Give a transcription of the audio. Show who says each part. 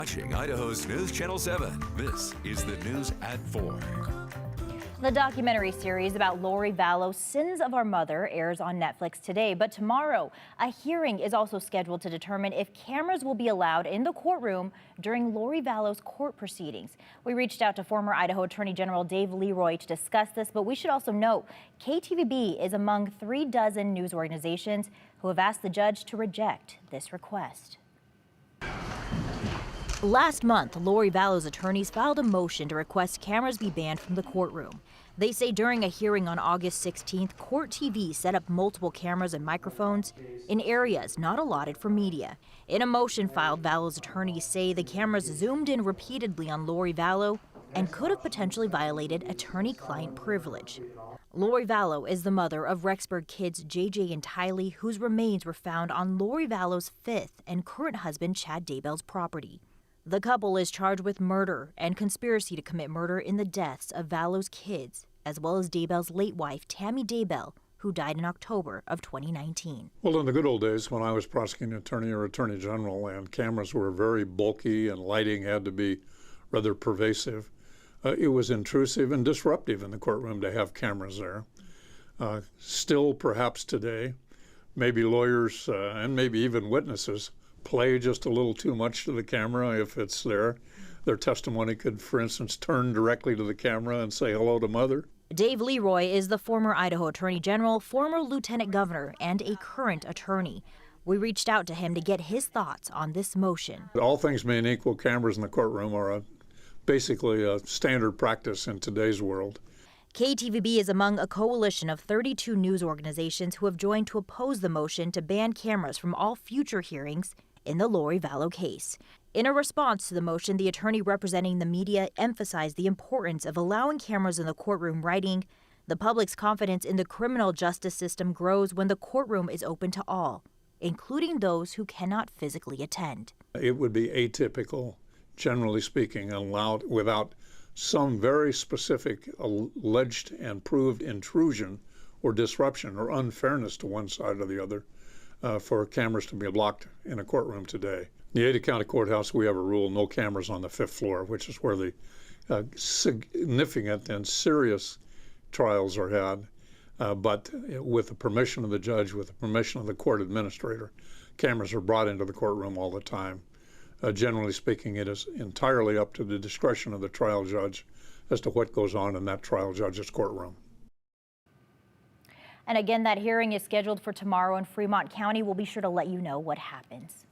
Speaker 1: Watching Idaho's News Channel 7. This is the news at 4.
Speaker 2: The documentary series about Lori Vallow, Sins of Our Mother, airs on Netflix today. But tomorrow, a hearing is also scheduled to determine if cameras will be allowed in the courtroom during Lori Vallow's court proceedings. We reached out to former Idaho Attorney General Dave Leroy to discuss this, but we should also note KTVB is among 36 news organizations who have asked the judge to reject this request. Last month, Lori Vallow's attorneys filed a motion to request cameras be banned from the courtroom. They say during a hearing on August 16th, Court TV set up multiple cameras and microphones in areas not allotted for media. In a motion filed, Vallow's attorneys say the cameras zoomed in repeatedly on Lori Vallow and could have potentially violated attorney-client privilege. Lori Vallow is the mother of Rexburg kids JJ and Tylee, whose remains were found on Lori Vallow's fifth and current husband Chad Daybell's property. The couple is charged with murder and conspiracy to commit murder in the deaths of Vallow's kids, as well as Daybell's late wife, Tammy Daybell, who died in October of 2019.
Speaker 3: Well, in the good old days when I was prosecuting attorney or attorney general and cameras were very bulky and lighting had to be rather pervasive, it was intrusive and disruptive in the courtroom to have cameras there. Still, perhaps today, maybe lawyers and maybe even witnesses play just a little too much to the camera if it's there. Their testimony could, for instance, turn directly to the camera and say hello to mother.
Speaker 2: Dave Leroy is the former Idaho Attorney General, former Lieutenant Governor, and a current attorney. We reached out to him to get his thoughts on this motion.
Speaker 3: All things being equal, cameras in the courtroom are basically a standard practice in today's world.
Speaker 2: KTVB is among a coalition of 32 news organizations who have joined to oppose the motion to ban cameras from all future hearings in the Lori Vallow case. In a response to the motion, the attorney representing the media emphasized the importance of allowing cameras in the courtroom, writing, "The public's confidence in the criminal justice system grows when the courtroom is open to all, including those who cannot physically attend."
Speaker 3: It would be atypical, generally speaking, allowed without some very specific alleged and proved intrusion or disruption or unfairness to one side or the other, for cameras to be blocked in a courtroom today. In the Ada County Courthouse, we have a rule, no cameras on the 5th floor, which is where the significant and serious trials are had. But with the permission of the judge, with the permission of the court administrator, cameras are brought into the courtroom all the time. Generally speaking, it is entirely up to the discretion of the trial judge as to what goes on in that trial judge's courtroom.
Speaker 2: And again, that hearing is scheduled for tomorrow in Fremont County. We'll be sure to let you know what happens.